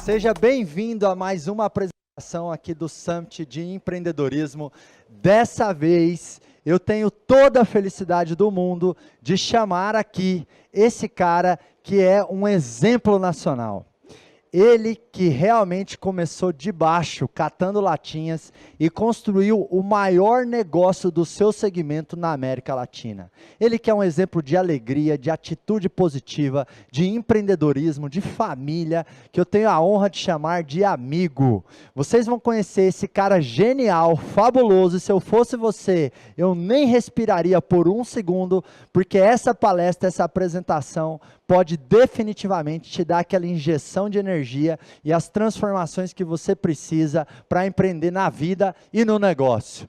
Seja bem-vindo a mais uma apresentação aqui do Summit de Empreendedorismo. Dessa vez, eu tenho toda a felicidade do mundo de chamar aqui esse cara que é um exemplo nacional. Ele que realmente começou de baixo, catando latinhas, e construiu o maior negócio do seu segmento na América Latina. Ele que é um exemplo de alegria, de atitude positiva, de empreendedorismo, de família, que eu tenho a honra de chamar de amigo. Vocês vão conhecer esse cara genial, fabuloso, e se eu fosse você, eu nem respiraria por um segundo, porque essa palestra, essa apresentação, pode definitivamente te dar aquela injeção de energia e as transformações que você precisa para empreender na vida e no negócio.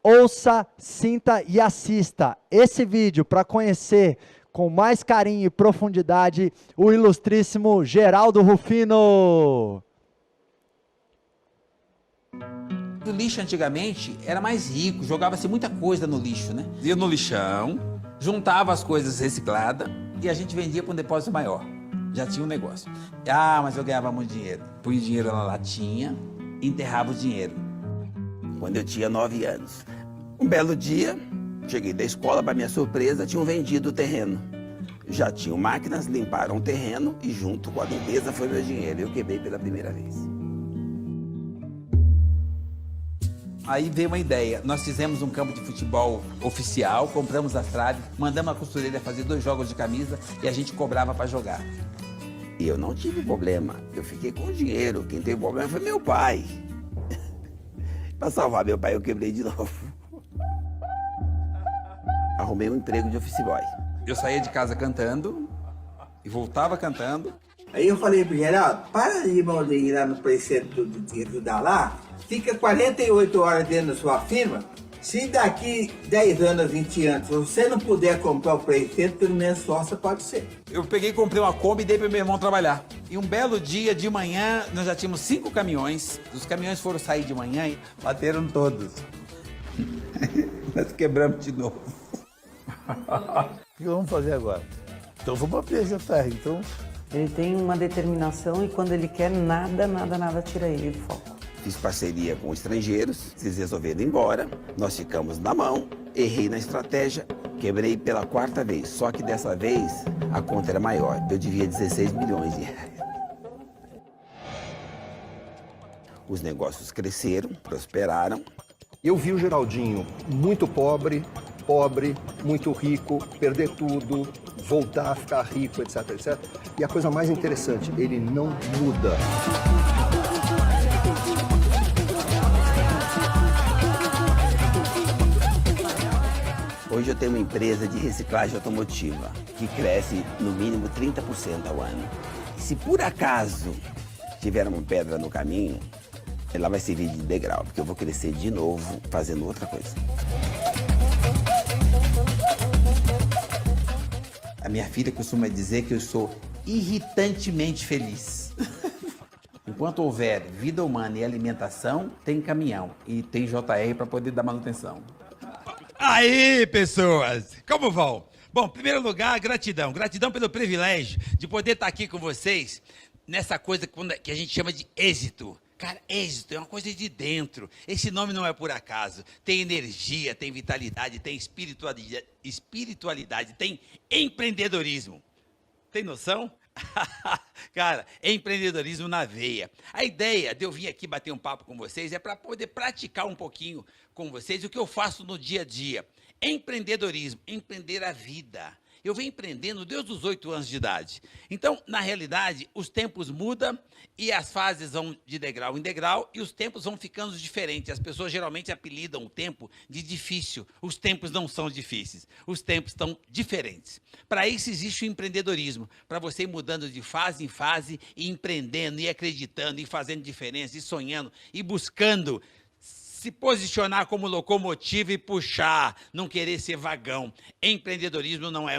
Ouça, sinta e assista esse vídeo para conhecer com mais carinho e profundidade o ilustríssimo Geraldo Rufino. O lixo antigamente era mais rico, jogava-se muita coisa no lixo, né? Ia no lixão, juntava as coisas recicladas e a gente vendia para um depósito maior. Já tinha um negócio. Ah, mas eu ganhava muito dinheiro. Punha o dinheiro na latinha, enterrava o dinheiro. Quando eu tinha 9 anos. Um belo dia, cheguei da escola, para minha surpresa, tinham vendido o terreno. Já tinham máquinas, limparam o terreno e junto com a limpeza foi meu dinheiro. Eu quebrei pela primeira vez. Aí veio uma ideia, nós fizemos um campo de futebol oficial, compramos as traves, mandamos a costureira fazer 2 jogos de camisa e a gente cobrava para jogar. E eu não tive problema, eu fiquei com o dinheiro, quem teve problema foi meu pai. Para salvar meu pai eu quebrei de novo. Arrumei um emprego de office boy. Eu saía de casa cantando e voltava cantando. Aí eu falei pro Geraldo, para de ir lá no preceito de ajudar lá, fica 48 horas dentro da sua firma, se daqui 10 anos, 20 anos, se você não puder comprar o preceito, pelo menos sócia pode ser. Eu peguei, comprei uma Kombi e dei pro meu irmão trabalhar. E um belo dia, de manhã, nós já tínhamos 5 caminhões, os caminhões foram sair de manhã e bateram todos. Nós quebramos de novo. O que vamos fazer agora? Então vamos apresentar, então... Ele tem uma determinação e quando ele quer, nada tira ele do foco. Fiz parceria com estrangeiros, eles resolveram ir embora, nós ficamos na mão, errei na estratégia, quebrei pela 4ª vez, só que dessa vez a conta era maior, eu devia 16 milhões de reais. Os negócios cresceram, prosperaram. Eu vi o Geraldinho muito pobre, muito rico, perder tudo, voltar a ficar rico, etc, etc. E a coisa mais interessante, ele não muda. Hoje eu tenho uma empresa de reciclagem automotiva que cresce no mínimo 30% ao ano. E se por acaso tiver uma pedra no caminho, ela vai servir de degrau, porque eu vou crescer de novo fazendo outra coisa. A minha filha costuma dizer que eu sou irritantemente feliz. Enquanto houver vida humana e alimentação, tem caminhão e tem JR para poder dar manutenção. Aí, pessoas, como vão? Bom, em primeiro lugar, gratidão. Gratidão pelo privilégio de poder estar aqui com vocês nessa coisa que a gente chama de êxito. Cara, êxito é uma coisa de dentro. Esse nome não é por acaso. Tem energia, tem vitalidade, tem espiritualidade, tem empreendedorismo. Tem noção? Cara, empreendedorismo na veia. A ideia de eu vir aqui bater um papo com vocês é para poder praticar um pouquinho com vocês o que eu faço no dia a dia. Empreendedorismo, empreender a vida. Eu venho empreendendo desde os 8 anos de idade. Então, na realidade, os tempos mudam e as fases vão de degrau em degrau e os tempos vão ficando diferentes. As pessoas geralmente apelidam o tempo de difícil. Os tempos não são difíceis, os tempos estão diferentes. Para isso existe o empreendedorismo, para você ir mudando de fase em fase e empreendendo e acreditando e fazendo diferença e sonhando e buscando se posicionar como locomotiva e puxar, não querer ser vagão. Empreendedorismo não é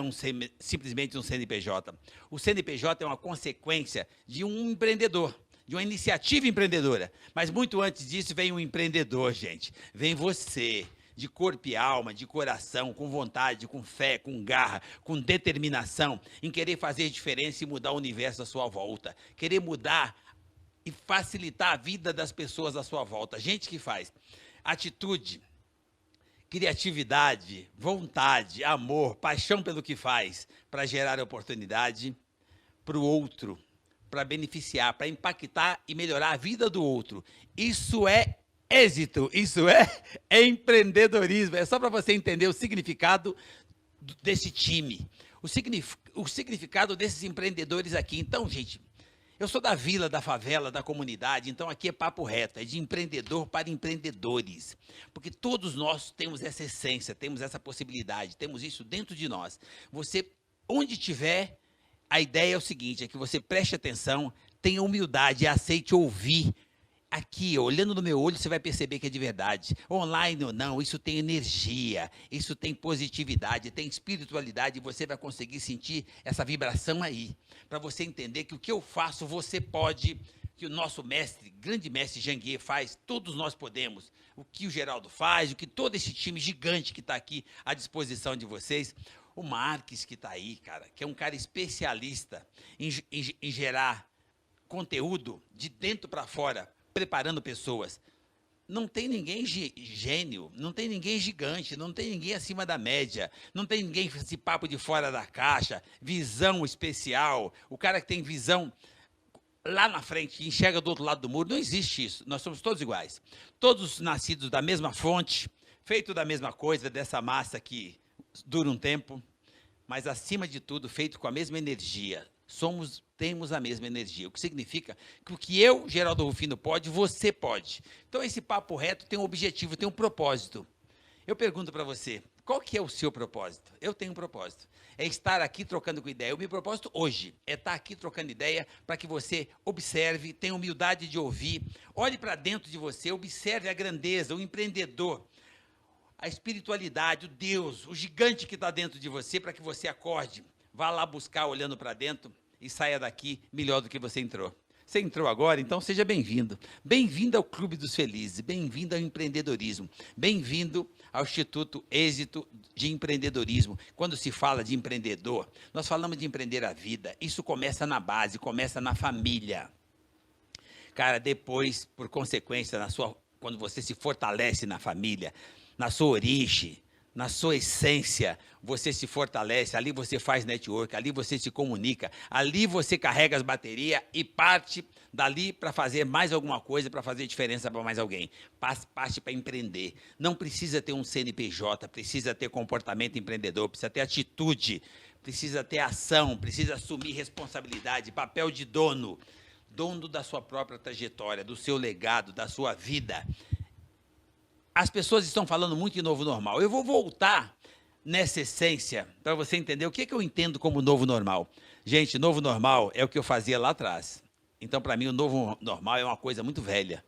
simplesmente um CNPJ. O CNPJ é uma consequência de um empreendedor, de uma iniciativa empreendedora. Mas muito antes disso vem um empreendedor, gente. Vem você, de corpo e alma, de coração, com vontade, com fé, com garra, com determinação, em querer fazer diferença e mudar o universo à sua volta. Querer mudar e facilitar a vida das pessoas à sua volta. Gente que faz atitude, criatividade, vontade, amor, paixão pelo que faz, para gerar oportunidade para o outro, para beneficiar, para impactar e melhorar a vida do outro. Isso é êxito, isso é empreendedorismo. É só para você entender o significado desse time, o significado desses empreendedores aqui. Então, gente, eu sou da vila, da favela, da comunidade, então aqui é papo reto, é de empreendedor para empreendedores. Porque todos nós temos essa essência, temos essa possibilidade, temos isso dentro de nós. Você, onde tiver, a ideia é o seguinte, é que você preste atenção, tenha humildade e aceite ouvir. Aqui, olhando no meu olho, você vai perceber que é de verdade. Online ou não, isso tem energia, isso tem positividade, tem espiritualidade, e você vai conseguir sentir essa vibração aí. Para você entender que o que eu faço, você pode, que o nosso mestre, grande mestre Janguier faz, todos nós podemos. O que o Geraldo faz, o que todo esse time gigante que está aqui à disposição de vocês. O Marques que está aí, cara, que é um cara especialista em gerar conteúdo de dentro para fora, preparando pessoas. Não tem ninguém gênio, não tem ninguém gigante, não tem ninguém acima da média, não tem ninguém com esse papo de fora da caixa, visão especial, o cara que tem visão lá na frente, que enxerga do outro lado do muro. Não existe isso, nós somos todos iguais. Todos nascidos da mesma fonte, feito da mesma coisa, dessa massa que dura um tempo, mas acima de tudo, feito com a mesma energia. Temos a mesma energia, o que significa que o que eu, Geraldo Rufino, pode, você pode. Então, esse papo reto tem um objetivo, tem um propósito. Eu pergunto para você, qual que é o seu propósito? Eu tenho um propósito, é estar aqui trocando com ideia. O meu propósito hoje é estar aqui trocando ideia para que você observe, tenha humildade de ouvir, olhe para dentro de você, observe a grandeza, o empreendedor, a espiritualidade, o Deus, o gigante que está dentro de você, para que você acorde, vá lá buscar olhando para dentro e saia daqui melhor do que você entrou. Você entrou agora, então seja bem-vindo. Bem-vindo ao Clube dos Felizes, bem-vindo ao empreendedorismo, bem-vindo ao Instituto Êxito de Empreendedorismo. Quando se fala de empreendedor, nós falamos de empreender a vida. Isso começa na base, começa na família. Cara, depois, por consequência, quando você se fortalece na família, na sua origem, na sua essência, você se fortalece, ali você faz network, ali você se comunica, ali você carrega as baterias e parte dali para fazer mais alguma coisa, para fazer diferença para mais alguém. Parte para empreender. Não precisa ter um CNPJ, precisa ter comportamento empreendedor, precisa ter atitude, precisa ter ação, precisa assumir responsabilidade, papel de dono da sua própria trajetória, do seu legado, da sua vida. As pessoas estão falando muito de novo normal. Eu vou voltar nessa essência para você entender o que eu entendo como novo normal. Gente, novo normal é o que eu fazia lá atrás. Então, para mim, o novo normal é uma coisa muito velha.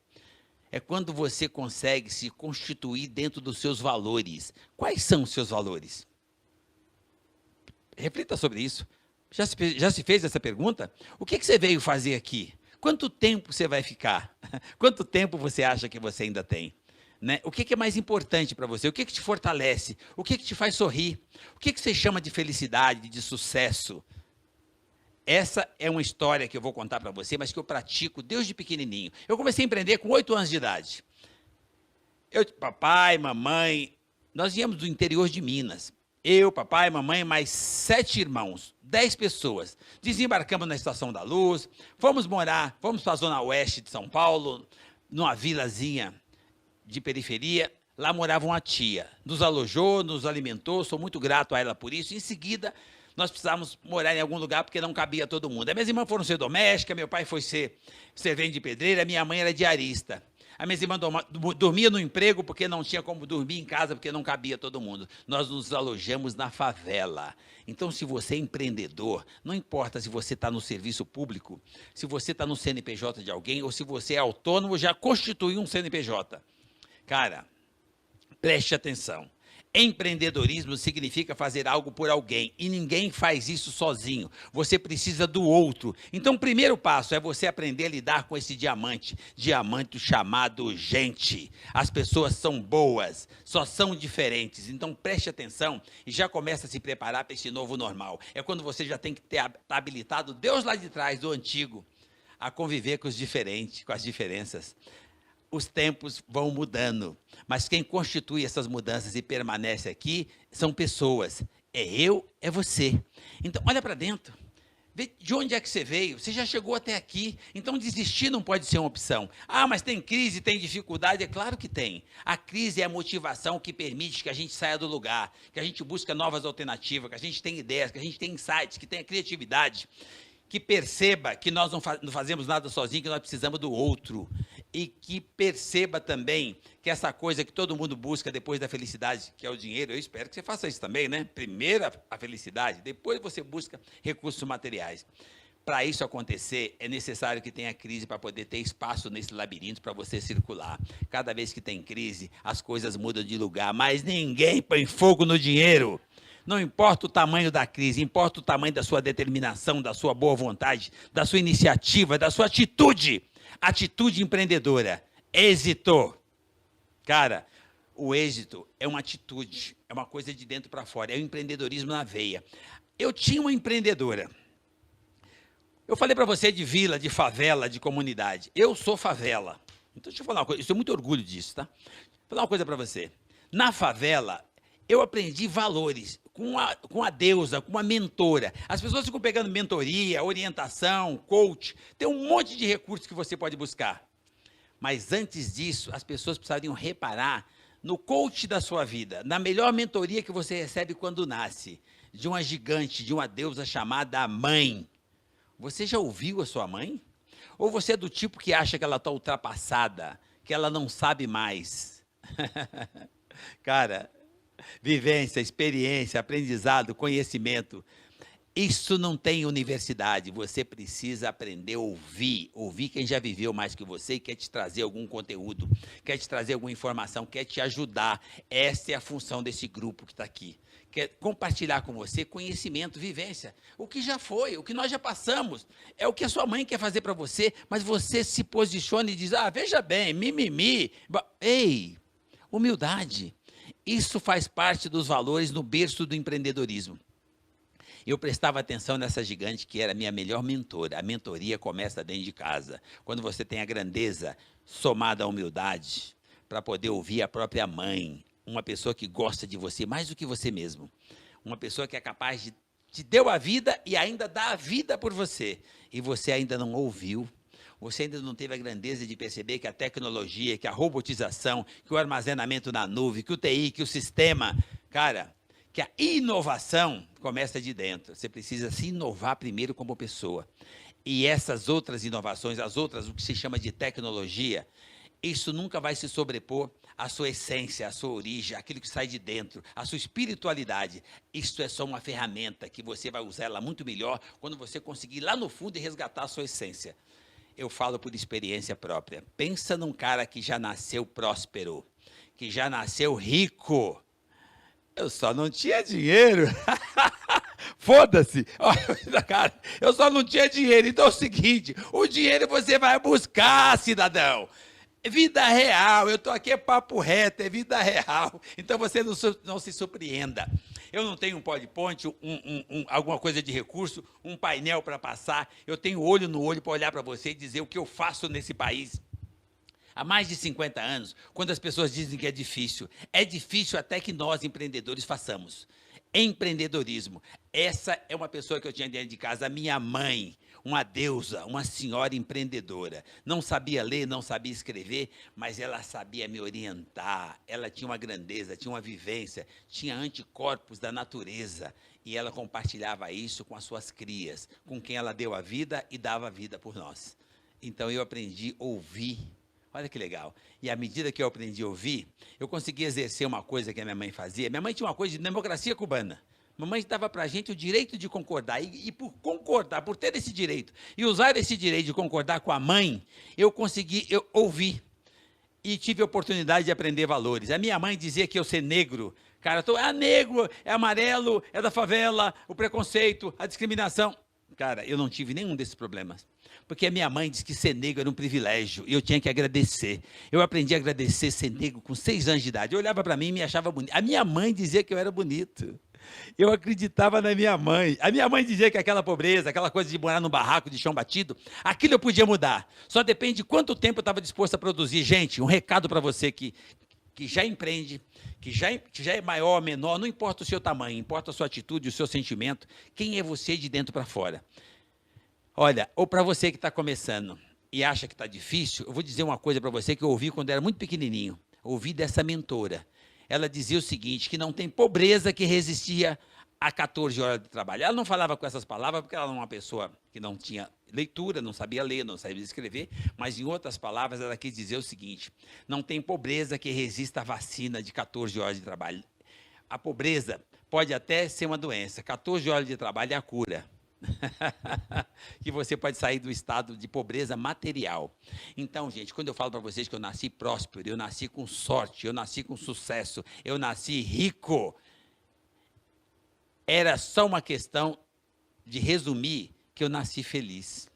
É quando você consegue se constituir dentro dos seus valores. Quais são os seus valores? Reflita sobre isso. Já se fez essa pergunta? O que você veio fazer aqui? Quanto tempo você vai ficar? Quanto tempo você acha que você ainda tem? Né? O que é mais importante para você? O que te fortalece? O que te faz sorrir? O que você chama de felicidade, de sucesso? Essa é uma história que eu vou contar para você, mas que eu pratico desde pequenininho. Eu comecei a empreender com 8 anos de idade. Papai, mamãe, nós viemos do interior de Minas. Eu, papai, mamãe, mais 7 irmãos, 10 pessoas. Desembarcamos na Estação da Luz, fomos para a zona oeste de São Paulo, numa vilazinha de periferia. Lá morava uma tia, nos alojou, nos alimentou, sou muito grato a ela por isso. Em seguida, nós precisávamos morar em algum lugar porque não cabia todo mundo. As minhas irmãs foram ser domésticas, meu pai foi ser servente de pedreira, minha mãe era diarista. As minhas irmãs dormiam no emprego porque não tinha como dormir em casa, porque não cabia todo mundo. Nós nos alojamos na favela. Então, se você é empreendedor, não importa se você está no serviço público, se você está no CNPJ de alguém, ou se você é autônomo, já constituiu um CNPJ. Cara, preste atenção. Empreendedorismo significa fazer algo por alguém, e ninguém faz isso sozinho. Você precisa do outro. Então, o primeiro passo é você aprender a lidar com esse diamante chamado gente. As pessoas são boas, só são diferentes. Então, preste atenção e já começa a se preparar para esse novo normal. É quando você já tem que ter habilitado Deus lá de trás, do antigo, a conviver com os diferentes, com as diferenças. Os tempos vão mudando, mas quem constitui essas mudanças e permanece aqui são pessoas. É eu, é você. Então, olha para dentro. Vê de onde é que você veio. Você já chegou até aqui. Então, desistir não pode ser uma opção. Ah, mas tem crise, tem dificuldade. É claro que tem. A crise é a motivação que permite que a gente saia do lugar, que a gente busque novas alternativas, que a gente tenha ideias, que a gente tenha insights, que tenha criatividade, que perceba que nós não fazemos nada sozinho, que nós precisamos do outro. E que perceba também que essa coisa que todo mundo busca depois da felicidade, que é o dinheiro, eu espero que você faça isso também, né? Primeiro a felicidade, depois você busca recursos materiais. Para isso acontecer, é necessário que tenha crise para poder ter espaço nesse labirinto para você circular. Cada vez que tem crise, as coisas mudam de lugar, mas ninguém põe fogo no dinheiro. Não importa o tamanho da crise, importa o tamanho da sua determinação, da sua boa vontade, da sua iniciativa, da sua atitude. Atitude empreendedora. Êxito. Cara, o êxito é uma atitude, é uma coisa de dentro para fora, é o empreendedorismo na veia. Eu tinha uma empreendedora. Eu falei para você de vila, de favela, de comunidade. Eu sou favela. Então, deixa eu falar uma coisa, eu tenho muito orgulho disso, tá? Vou falar uma coisa para você. Na favela, eu aprendi valores com a deusa, com uma mentora. As pessoas ficam pegando mentoria, orientação, coach. Tem um monte de recursos que você pode buscar. Mas antes disso, as pessoas precisariam reparar no coach da sua vida, na melhor mentoria que você recebe quando nasce, de uma gigante, de uma deusa chamada mãe. Você já ouviu a sua mãe? Ou você é do tipo que acha que ela está ultrapassada, que ela não sabe mais? Cara, vivência, experiência, aprendizado, conhecimento. Isso não tem universidade. Você precisa aprender a ouvir. Ouvir quem já viveu mais que você e quer te trazer algum conteúdo, quer te trazer alguma informação, quer te ajudar. Essa é a função desse grupo que está aqui. Quer compartilhar com você conhecimento, vivência. O que já foi, o que nós já passamos. É o que a sua mãe quer fazer para você, mas você se posiciona e diz, veja bem, mimimi. Ei, humildade. Isso faz parte dos valores no berço do empreendedorismo. Eu prestava atenção nessa gigante que era a minha melhor mentora. A mentoria começa dentro de casa. Quando você tem a grandeza somada à humildade, para poder ouvir a própria mãe, uma pessoa que gosta de você mais do que você mesmo, uma pessoa que é capaz de te deu a vida e ainda dá a vida por você, e você ainda não ouviu. Você ainda não teve a grandeza de perceber que a tecnologia, que a robotização, que o armazenamento na nuvem, que o TI, que o sistema, cara, que a inovação começa de dentro. Você precisa se inovar primeiro como pessoa. E essas outras inovações, as outras, o que se chama de tecnologia, isso nunca vai se sobrepor à sua essência, à sua origem, aquilo que sai de dentro, à sua espiritualidade. Isso é só uma ferramenta que você vai usar ela muito melhor quando você conseguir ir lá no fundo e resgatar a sua essência. Eu falo por experiência própria. Pensa num cara que já nasceu próspero, que já nasceu rico. Eu só não tinha dinheiro. Foda-se. Olha, cara, eu só não tinha dinheiro. Então é o seguinte, o dinheiro você vai buscar, cidadão. É vida real. Eu estou aqui, é papo reto, é vida real. Então você não se surpreenda. Eu não tenho um PowerPoint, alguma coisa de recurso, um painel para passar. Eu tenho olho no olho para olhar para você e dizer o que eu faço nesse país. Há mais de 50 anos, quando as pessoas dizem que é difícil até que nós, empreendedores, façamos. Empreendedorismo. Essa é uma pessoa que eu tinha dentro de casa, a minha mãe, uma deusa, uma senhora empreendedora. Não sabia ler, não sabia escrever, mas ela sabia me orientar. Ela tinha uma grandeza, tinha uma vivência, tinha anticorpos da natureza. E ela compartilhava isso com as suas crias, com quem ela deu a vida e dava a vida por nós. Então eu aprendi a ouvir. Olha que legal. E à medida que eu aprendi a ouvir, eu consegui exercer uma coisa que a minha mãe fazia. Minha mãe tinha uma coisa de democracia cubana. Mamãe dava para a gente o direito de concordar. E por concordar, por ter esse direito, e usar esse direito de concordar com a mãe, eu consegui ouvir. e tive a oportunidade de aprender valores. A minha mãe dizia que eu ser negro, cara, negro, é amarelo, é da favela, o preconceito, a discriminação. Cara, eu não tive nenhum desses problemas. Porque a minha mãe disse que ser negro era um privilégio e eu tinha que agradecer. Eu aprendi a agradecer ser negro com 6 anos de idade. Eu olhava para mim e me achava bonito. A minha mãe dizia que eu era bonito. Eu acreditava na minha mãe. A minha mãe dizia que aquela pobreza, aquela coisa de morar num barraco de chão batido, aquilo eu podia mudar. Só depende de quanto tempo eu estava disposto a produzir. Gente, um recado para você que já empreende, que já é maior, menor, não importa o seu tamanho, importa a sua atitude, o seu sentimento, quem é você de dentro para fora. Olha, ou para você que está começando e acha que está difícil, eu vou dizer uma coisa para você que eu ouvi quando era muito pequenininho, ouvi dessa mentora. Ela dizia o seguinte, que não tem pobreza que resistia a 14 horas de trabalho. Ela não falava com essas palavras porque ela era uma pessoa que não tinha leitura, não sabia ler, não sabia escrever, mas em outras palavras ela quis dizer o seguinte, não tem pobreza que resista à vacina de 14 horas de trabalho. A pobreza pode até ser uma doença, 14 horas de trabalho é a cura. Que você pode sair do estado de pobreza material. Então, gente, quando eu falo para vocês que eu nasci próspero, eu nasci com sorte, eu nasci com sucesso, eu nasci rico, era só uma questão de resumir que eu nasci feliz.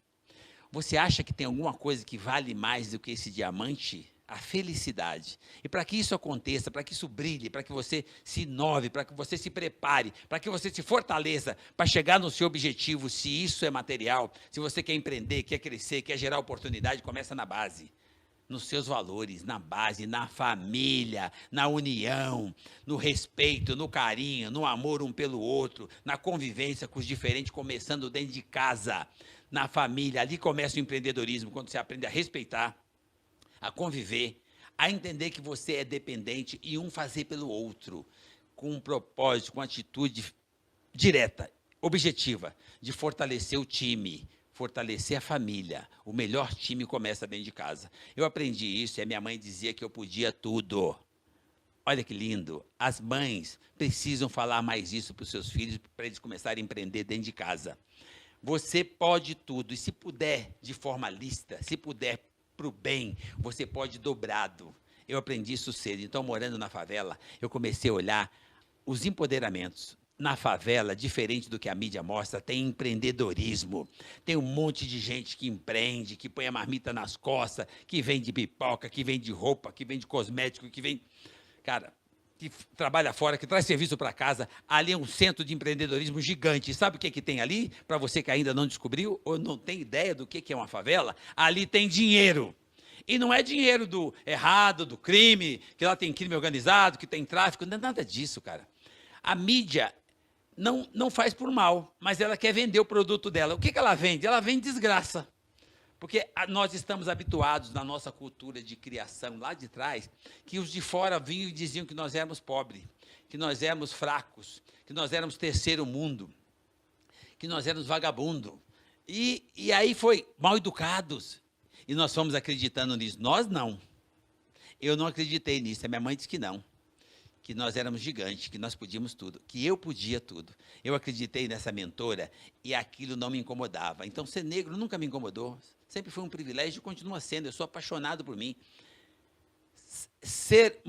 Você acha que tem alguma coisa que vale mais do que esse diamante? A felicidade. E para que isso aconteça, para que isso brilhe, para que você se inove, para que você se prepare, para que você se fortaleça, para chegar no seu objetivo, se isso é material, se você quer empreender, quer crescer, quer gerar oportunidade, começa na base, nos seus valores, na base, na família, na união, no respeito, no carinho, no amor um pelo outro, na convivência com os diferentes, começando dentro de casa, na família, ali começa o empreendedorismo, quando você aprende a respeitar, a conviver, a entender que você é dependente e um fazer pelo outro, com um propósito, com atitude direta, objetiva, de fortalecer o time, fortalecer a família. O melhor time começa dentro de casa. Eu aprendi isso e a minha mãe dizia que eu podia tudo. Olha que lindo. As mães precisam falar mais isso para os seus filhos, para eles começarem a empreender dentro de casa. Você pode tudo, e se puder, de forma lícita, se puder, para o bem, você pode dobrado. Eu aprendi isso cedo. Então, morando na favela, eu comecei a olhar os empoderamentos. Na favela, diferente do que a mídia mostra, tem empreendedorismo. Tem um monte de gente que empreende, que põe a marmita nas costas, que vende pipoca, que vende roupa, que vende cosmético, que vende... Cara, que trabalha fora, que traz serviço para casa. Ali é um centro de empreendedorismo gigante. Sabe o que tem ali? Para você que ainda não descobriu ou não tem ideia do que é uma favela, ali tem dinheiro. E não é dinheiro do errado, do crime, que lá tem crime organizado, que tem tráfico, não é nada disso, cara. A mídia não faz por mal, mas ela quer vender o produto dela. O que ela vende? Ela vende desgraça. Porque nós estamos habituados na nossa cultura de criação lá de trás, que os de fora vinham e diziam que nós éramos pobres, que nós éramos fracos, que nós éramos terceiro mundo, que nós éramos vagabundo. E aí foi mal educados. E nós fomos acreditando nisso. Nós não. Eu não acreditei nisso. A minha mãe disse que não. Que nós éramos gigantes, que nós podíamos tudo, que eu podia tudo. Eu acreditei nessa mentora e aquilo não me incomodava. Então, ser negro nunca me incomodou. Sempre foi um privilégio e continua sendo. Eu sou apaixonado por mim. Ser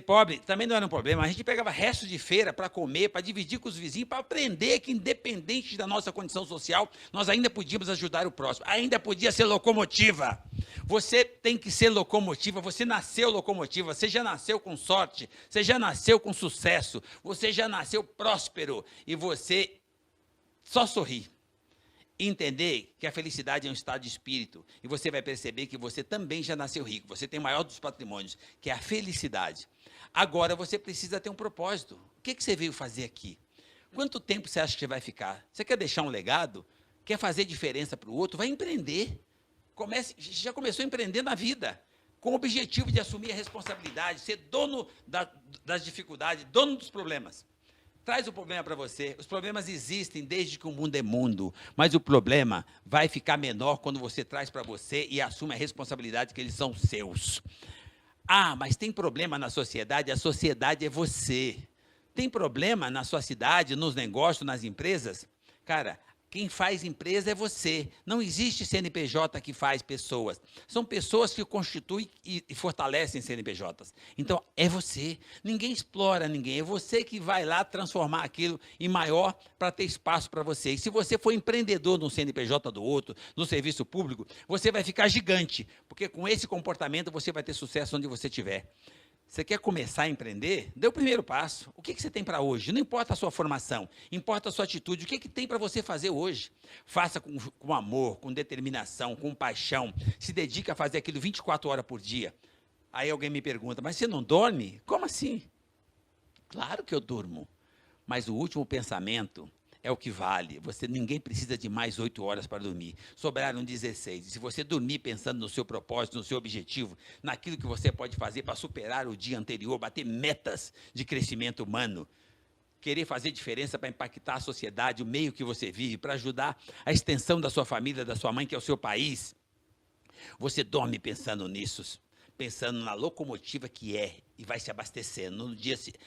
pobre também não era um problema. A gente pegava restos de feira para comer, para dividir com os vizinhos, para aprender que, independente da nossa condição social, nós ainda podíamos ajudar o próximo. Ainda podia ser locomotiva. Você tem que ser locomotiva. Você nasceu locomotiva. Você já nasceu com sorte. Você já nasceu com sucesso. Você já nasceu próspero. E você só sorri. Entender que a felicidade é um estado de espírito, e você vai perceber que você também já nasceu rico, você tem o maior dos patrimônios, que é a felicidade. Agora você precisa ter um propósito. O que você veio fazer aqui? Quanto tempo você acha que você vai ficar? Você quer deixar um legado? Quer fazer diferença para o outro? Vai empreender. Já começou a empreender na vida, com o objetivo de assumir a responsabilidade, ser dono das dificuldades, dono dos problemas. Traz o problema para você. Os problemas existem desde que o mundo é mundo, mas o problema vai ficar menor quando você traz para você e assume a responsabilidade que eles são seus. Ah, mas tem problema na sociedade? A sociedade é você. Tem problema na sua cidade, nos negócios, nas empresas? Cara, Quem faz empresa é você. Não existe CNPJ que faz pessoas. São pessoas que constituem e fortalecem CNPJs. Então, é você. Ninguém explora ninguém. É você que vai lá transformar aquilo em maior para ter espaço para você. E se você for empreendedor no CNPJ do outro, no serviço público, você vai ficar gigante. Porque com esse comportamento você vai ter sucesso onde você estiver. Você quer começar a empreender? Dê o primeiro passo. O que você tem para hoje? Não importa a sua formação, importa a sua atitude. O que tem para você fazer hoje? Faça com amor, com determinação, com paixão. Se dedique a fazer aquilo 24 horas por dia. Aí alguém me pergunta, mas você não dorme? Como assim? Claro que eu durmo. Mas o último pensamento é o que vale. Ninguém precisa de mais 8 horas para dormir. Sobraram 16. E se você dormir pensando no seu propósito, no seu objetivo, naquilo que você pode fazer para superar o dia anterior, bater metas de crescimento humano, querer fazer diferença para impactar a sociedade, o meio que você vive, para ajudar a extensão da sua família, da sua mãe, que é o seu país, você dorme pensando nisso, pensando na locomotiva que é e vai se abastecendo.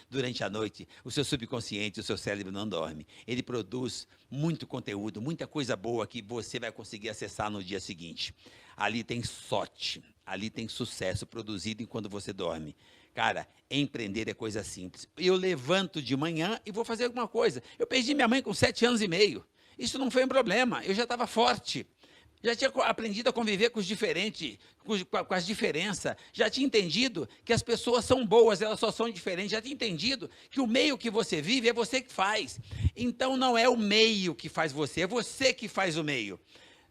Durante a noite, o seu subconsciente, o seu cérebro não dorme. Ele produz muito conteúdo, muita coisa boa que você vai conseguir acessar no dia seguinte. Ali tem sorte, ali tem sucesso produzido enquanto você dorme. Cara, empreender é coisa simples. Eu levanto de manhã e vou fazer alguma coisa. Eu perdi minha mãe com 7 anos e meio. Isso não foi um problema, eu já estava forte. Já tinha aprendido a conviver com os diferentes, com as diferenças. Já tinha entendido que as pessoas são boas, elas só são diferentes. Já tinha entendido que o meio que você vive é você que faz. Então, não é o meio que faz você, é você que faz o meio.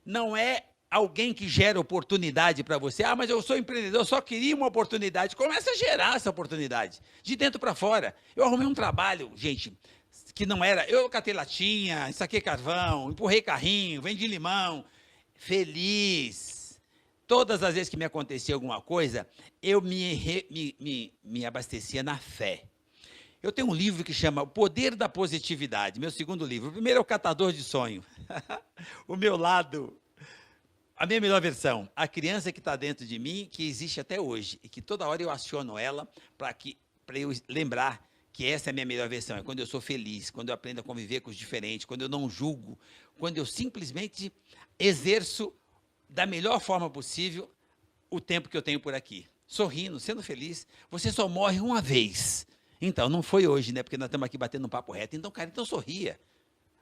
Não é alguém que gera oportunidade para você. Ah, mas eu sou empreendedor, eu só queria uma oportunidade. Começa a gerar essa oportunidade, de dentro para fora. Eu arrumei um trabalho, gente, que não era... Eu catei latinha, saquei carvão, empurrei carrinho, vendi limão... Feliz. Todas as vezes que me acontecia alguma coisa, eu me abastecia na fé. Eu tenho um livro que chama O Poder da Positividade, meu segundo livro. O primeiro é O Catador de Sonho. O meu lado, a minha melhor versão, a criança que está dentro de mim, que existe até hoje, e que toda hora eu aciono ela para eu lembrar que essa é a minha melhor versão. É quando eu sou feliz, quando eu aprendo a conviver com os diferentes, quando eu não julgo, quando eu simplesmente exerço da melhor forma possível o tempo que eu tenho por aqui. Sorrindo, sendo feliz. Você só morre uma vez. Então, não foi hoje, né? Porque nós estamos aqui batendo um papo reto. Então, cara, sorria.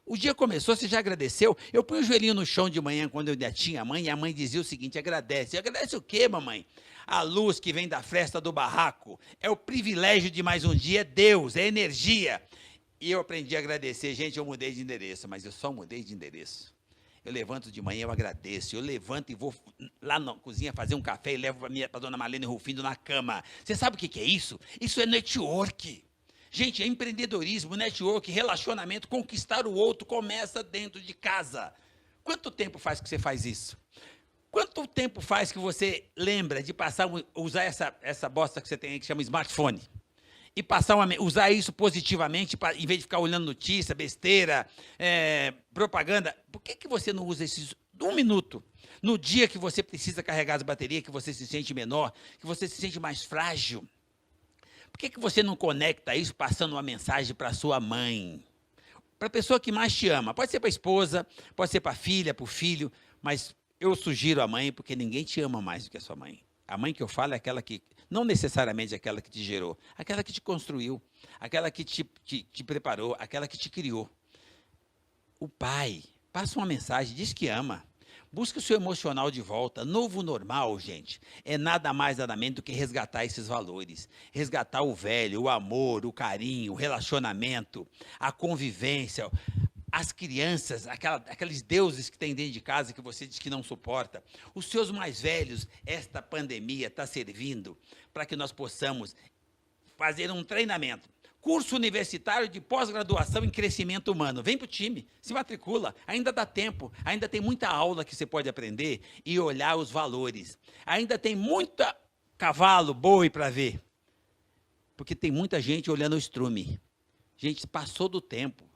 O dia começou, você já agradeceu? Eu ponho o joelhinho no chão de manhã, quando eu ainda tinha mãe, e a mãe dizia o seguinte, agradece. Agradece o quê, mamãe? A luz que vem da fresta do barraco. É o privilégio de mais um dia, é Deus, é energia. E eu aprendi a agradecer. Gente, eu mudei de endereço, mas eu só mudei de endereço. Eu levanto de manhã, eu agradeço. Eu levanto e vou lá na cozinha fazer um café e levo para a dona Marlene Rufino na cama. Você sabe o que é isso? Isso é network. Gente, é empreendedorismo, network, relacionamento, conquistar o outro começa dentro de casa. Quanto tempo faz que você faz isso? Quanto tempo faz que você lembra de usar essa bosta que você tem aí, que chama smartphone? E usar isso positivamente, em vez de ficar olhando notícia, besteira, propaganda. Por que você não usa esses 1 minuto? No dia que você precisa carregar as baterias, que você se sente menor, que você se sente mais frágil. Por que você não conecta isso passando uma mensagem para sua mãe? Para a pessoa que mais te ama. Pode ser para a esposa, pode ser para a filha, para o filho, mas eu sugiro a mãe, porque ninguém te ama mais do que a sua mãe. A mãe que eu falo é aquela que, não necessariamente aquela que te gerou, aquela que te construiu, aquela que te preparou, aquela que te criou. O pai, passa uma mensagem, diz que ama. Busca o seu emocional de volta. Novo normal, gente, é nada mais, nada menos do que resgatar esses valores. Resgatar o velho, o amor, o carinho, o relacionamento, a convivência, as crianças, aqueles deuses que tem dentro de casa que você diz que não suporta. Os seus mais velhos, esta pandemia está servindo para que nós possamos fazer um treinamento. Curso universitário de pós-graduação em crescimento humano. Vem para o time, se matricula, ainda dá tempo, ainda tem muita aula que você pode aprender e olhar os valores. Ainda tem muita cavalo, boi para ver, porque tem muita gente olhando o estrume. Gente, passou do tempo.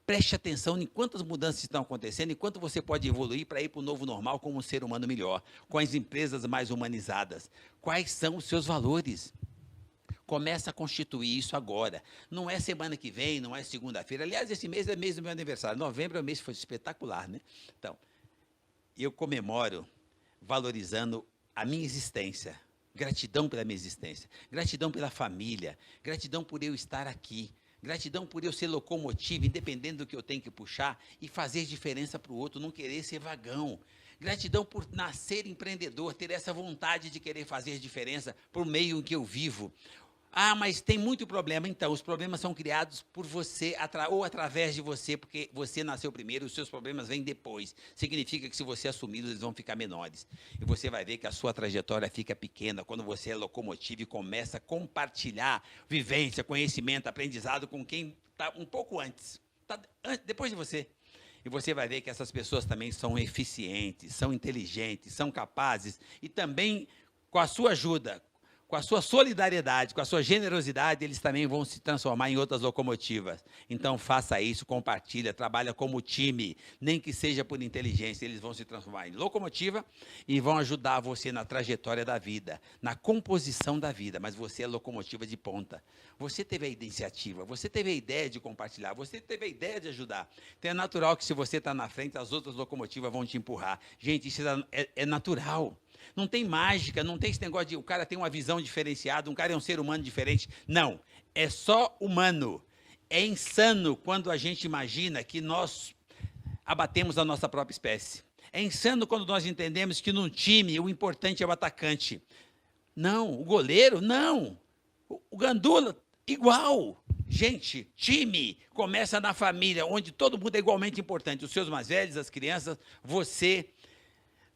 Preste atenção em quantas mudanças estão acontecendo e quanto você pode evoluir para ir para o novo normal como um ser humano melhor, com as empresas mais humanizadas. Quais são os seus valores? Começa a constituir isso agora. Não é semana que vem, não é segunda-feira. Aliás, esse mês é mês do meu aniversário. Novembro é um mês que foi espetacular, né? Então, eu comemoro valorizando a minha existência. Gratidão pela minha existência. Gratidão pela família. Gratidão por eu estar aqui. Gratidão por eu ser locomotiva, independente do que eu tenho que puxar, e fazer diferença para o outro, não querer ser vagão. Gratidão por nascer empreendedor, ter essa vontade de querer fazer diferença por meio em que eu vivo. Ah, mas tem muito problema. Então, os problemas são criados por você ou através de você, porque você nasceu primeiro, os seus problemas vêm depois. Significa que se você assumi-los, eles vão ficar menores. E você vai ver que a sua trajetória fica pequena quando você é locomotivo e começa a compartilhar vivência, conhecimento, aprendizado com quem está um pouco antes, depois de você. E você vai ver que essas pessoas também são eficientes, são inteligentes, são capazes, e também, com a sua ajuda, com a sua solidariedade, com a sua generosidade, eles também vão se transformar em outras locomotivas. Então, faça isso, compartilha, trabalha como time, nem que seja por inteligência, eles vão se transformar em locomotiva e vão ajudar você na trajetória da vida, na composição da vida, mas você é locomotiva de ponta. Você teve a iniciativa, você teve a ideia de compartilhar, você teve a ideia de ajudar. Então, é natural que se você está na frente, as outras locomotivas vão te empurrar. Gente, isso é natural. Não tem mágica, não tem esse negócio de o cara tem uma visão diferenciada, um cara é um ser humano diferente. Não, é só humano. É insano quando a gente imagina que nós abatemos a nossa própria espécie. É insano quando nós entendemos que num time o importante é o atacante. Não, o goleiro, não. O gandula, igual. Gente, time começa na família, onde todo mundo é igualmente importante. Os seus mais velhos, as crianças, você...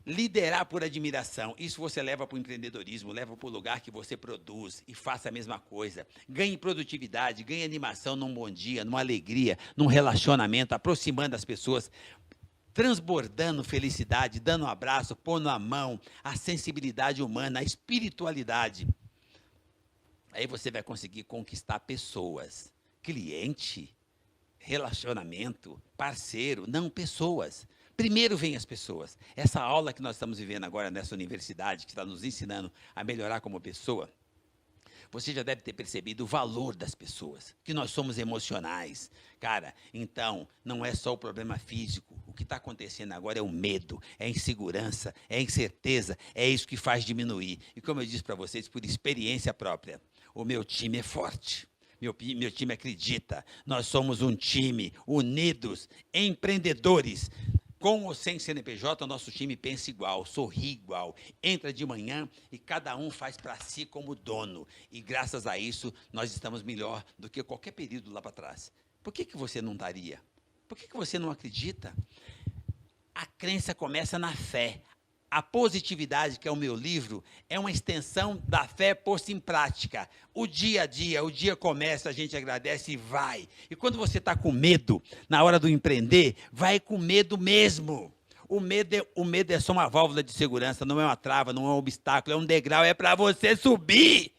Liderar por admiração, isso você leva para o empreendedorismo, leva para o lugar que você produz e faça a mesma coisa. Ganhe produtividade, ganhe animação num bom dia, numa alegria, num relacionamento, aproximando as pessoas, transbordando felicidade, dando um abraço, pondo a mão, a sensibilidade humana, a espiritualidade. Aí você vai conseguir conquistar pessoas, cliente, relacionamento, parceiro, não pessoas. Primeiro vem as pessoas. Essa aula que nós estamos vivendo agora nessa universidade, que está nos ensinando a melhorar como pessoa, você já deve ter percebido o valor das pessoas, que nós somos emocionais. Cara, então, não é só o problema físico. O que está acontecendo agora é o medo, é a insegurança, é a incerteza, é isso que faz diminuir. E como eu disse para vocês, por experiência própria, o meu time é forte. Meu time acredita. Nós somos um time unidos, empreendedores. Com ou sem CNPJ, o nosso time pensa igual, sorri igual, entra de manhã e cada um faz para si como dono. E graças a isso, nós estamos melhor do que qualquer período lá para trás. Por que você não estaria? Por que você não acredita? A crença começa na fé. A positividade, que é o meu livro, é uma extensão da fé posta em prática. O dia a dia, o dia começa, a gente agradece e vai. E quando você está com medo, na hora do empreender, vai com medo mesmo. O medo é só uma válvula de segurança, não é uma trava, não é um obstáculo, é um degrau, é para você subir.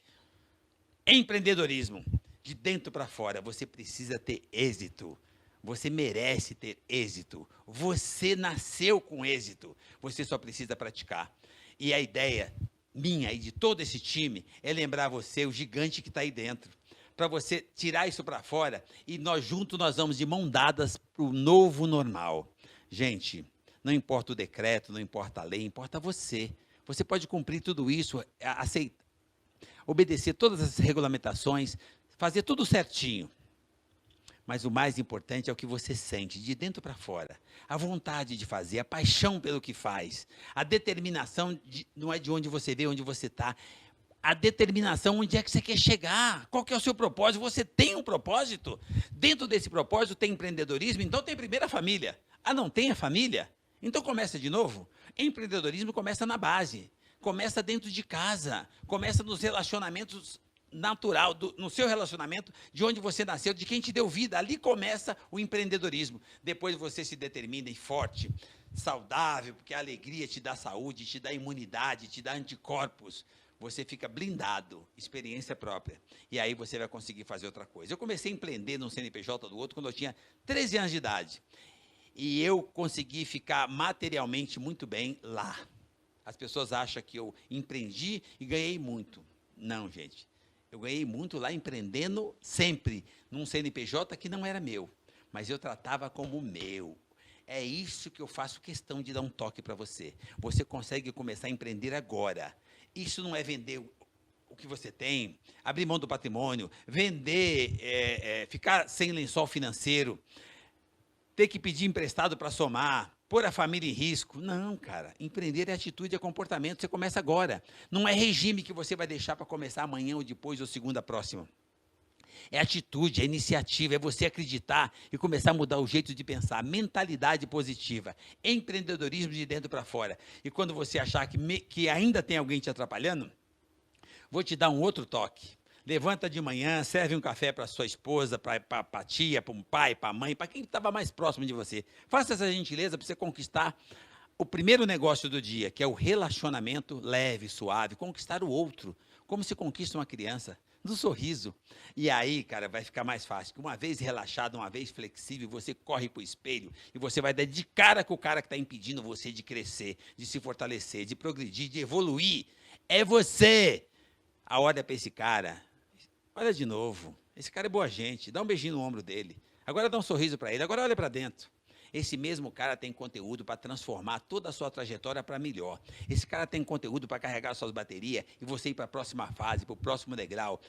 Empreendedorismo, de dentro para fora, você precisa ter êxito. Você merece ter êxito. Você nasceu com êxito. Você só precisa praticar. E a ideia minha e de todo esse time é lembrar você o gigante que está aí dentro. Para você tirar isso para fora e nós juntos nós vamos de mão dadas para o novo normal. Gente, não importa o decreto, não importa a lei, importa você. Você pode cumprir tudo isso, aceitar, obedecer todas as regulamentações, fazer tudo certinho. Mas o mais importante é o que você sente, de dentro para fora. A vontade de fazer, a paixão pelo que faz. A determinação, não é de onde você veio, onde você está. A determinação, onde é que você quer chegar. Qual que é o seu propósito? Você tem um propósito? Dentro desse propósito tem empreendedorismo, então tem primeiro a família. Ah, não tem a família? Então começa de novo. Empreendedorismo começa na base. Começa dentro de casa. Começa nos relacionamentos natural, no seu relacionamento, de onde você nasceu, de quem te deu vida. Ali começa o empreendedorismo. Depois você se determina e forte, saudável, porque a alegria te dá saúde, te dá imunidade, te dá anticorpos. Você fica blindado, experiência própria. E aí você vai conseguir fazer outra coisa. Eu comecei a empreender num CNPJ do outro quando eu tinha 13 anos de idade. E eu consegui ficar materialmente muito bem lá. As pessoas acham que eu empreendi e ganhei muito. Não, gente. Eu ganhei muito lá empreendendo sempre, num CNPJ que não era meu, mas eu tratava como meu. É isso que eu faço questão de dar um toque para você. Você consegue começar a empreender agora. Isso não é vender o que você tem, abrir mão do patrimônio, vender, ficar sem lençol financeiro, ter que pedir emprestado para somar, pôr a família em risco. Não, cara. Empreender é atitude, é comportamento. Você começa agora. Não é regime que você vai deixar para começar amanhã ou depois ou segunda próxima. É atitude, é iniciativa, é você acreditar e começar a mudar o jeito de pensar. Mentalidade positiva. Empreendedorismo de dentro para fora. E quando você achar que ainda tem alguém te atrapalhando, vou te dar um outro toque. Levanta de manhã, serve um café para sua esposa, para a tia, para um pai, para a mãe, para quem estava mais próximo de você. Faça essa gentileza para você conquistar o primeiro negócio do dia, que é o relacionamento leve, suave, conquistar o outro, como se conquista uma criança, no sorriso. E aí, cara, vai ficar mais fácil. Uma vez relaxado, uma vez flexível, você corre para o espelho e você vai dar de cara com o cara que está impedindo você de crescer, de se fortalecer, de progredir, de evoluir. É você. A olha para esse cara. Olha de novo, esse cara é boa gente, dá um beijinho no ombro dele. Agora dá um sorriso para ele, agora olha para dentro. Esse mesmo cara tem conteúdo para transformar toda a sua trajetória para melhor. Esse cara tem conteúdo para carregar suas baterias e você ir para a próxima fase, para o próximo degrau.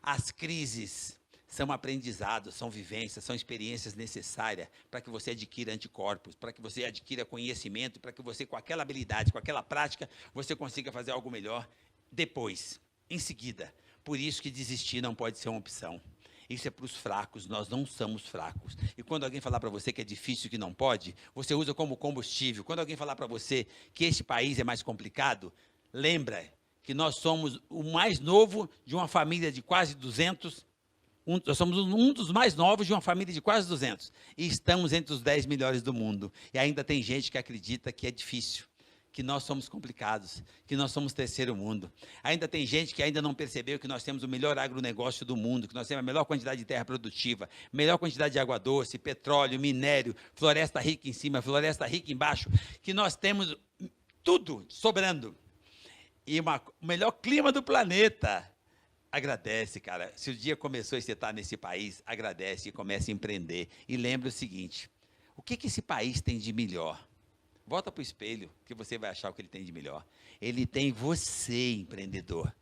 As crises são aprendizados, são vivências, são experiências necessárias para que você adquira anticorpos, para que você adquira conhecimento, para que você, com aquela habilidade, com aquela prática, você consiga fazer algo melhor depois, em seguida. Por isso que desistir não pode ser uma opção. Isso é para os fracos, nós não somos fracos. E quando alguém falar para você que é difícil, que não pode, você usa como combustível. Quando alguém falar para você que este país é mais complicado, lembra que nós somos o mais novo de uma família de quase 200, nós somos um dos mais novos de uma família de quase 200. E estamos entre os 10 melhores do mundo. E ainda tem gente que acredita que é difícil, que nós somos complicados, que nós somos terceiro mundo. Ainda tem gente que ainda não percebeu que nós temos o melhor agronegócio do mundo, que nós temos a melhor quantidade de terra produtiva, melhor quantidade de água doce, petróleo, minério, floresta rica em cima, floresta rica embaixo, que nós temos tudo sobrando. E o melhor clima do planeta. Agradece, cara. Se o dia começou e você está nesse país, agradece e comece a empreender. E lembre o seguinte, o que esse país tem de melhor? Volta para o espelho, que você vai achar o que ele tem de melhor. Ele tem você, empreendedor.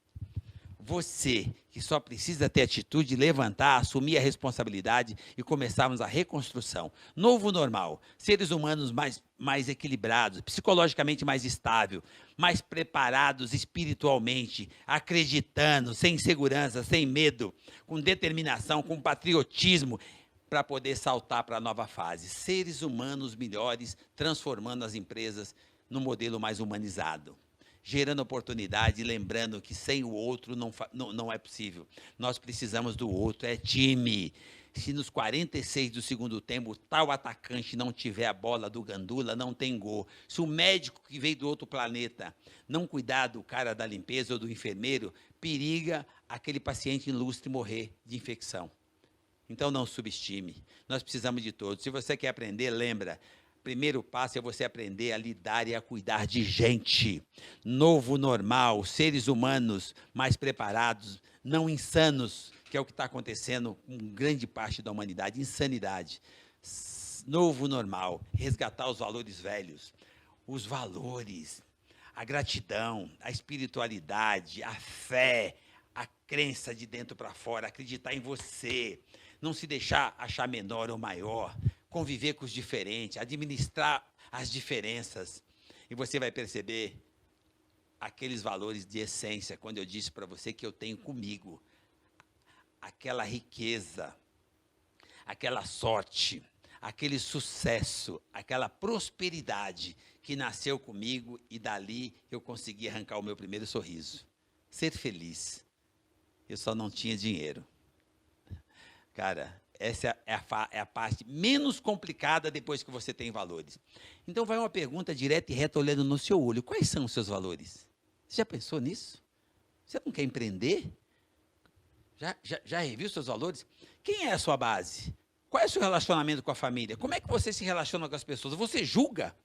Você, que só precisa ter atitude, levantar, assumir a responsabilidade e começarmos a reconstrução. Novo normal. Seres humanos mais equilibrados, psicologicamente mais estável, mais preparados espiritualmente, acreditando, sem insegurança, sem medo, com determinação, com patriotismo, para poder saltar para a nova fase. Seres humanos melhores, transformando as empresas no modelo mais humanizado, gerando oportunidade, lembrando que sem o outro não é possível. Nós precisamos do outro, é time. Se nos 46 do segundo tempo tal atacante não tiver a bola do Gandula, não tem gol. Se o médico que veio do outro planeta não cuidar do cara da limpeza ou do enfermeiro, periga aquele paciente ilustre morrer de infecção. Então, não subestime. Nós precisamos de todos. Se você quer aprender, lembra, primeiro passo é você aprender a lidar e a cuidar de gente. Novo normal, seres humanos mais preparados, não insanos, que é o que está acontecendo com grande parte da humanidade, insanidade. Novo normal, resgatar os valores velhos. Os valores, a gratidão, a espiritualidade, a fé, a crença de dentro para fora, acreditar em você. Não se deixar achar menor ou maior, conviver com os diferentes, administrar as diferenças. E você vai perceber aqueles valores de essência, quando eu disse para você que eu tenho comigo aquela riqueza, aquela sorte, aquele sucesso, aquela prosperidade que nasceu comigo e dali eu consegui arrancar o meu primeiro sorriso. Ser feliz. Eu só não tinha dinheiro. Cara, essa é a parte menos complicada depois que você tem valores. Então, vai uma pergunta direta e reta olhando no seu olho. Quais são os seus valores? Você já pensou nisso? Você não quer empreender? Já reviu seus valores? Quem é a sua base? Qual é o seu relacionamento com a família? Como é que você se relaciona com as pessoas? Você julga?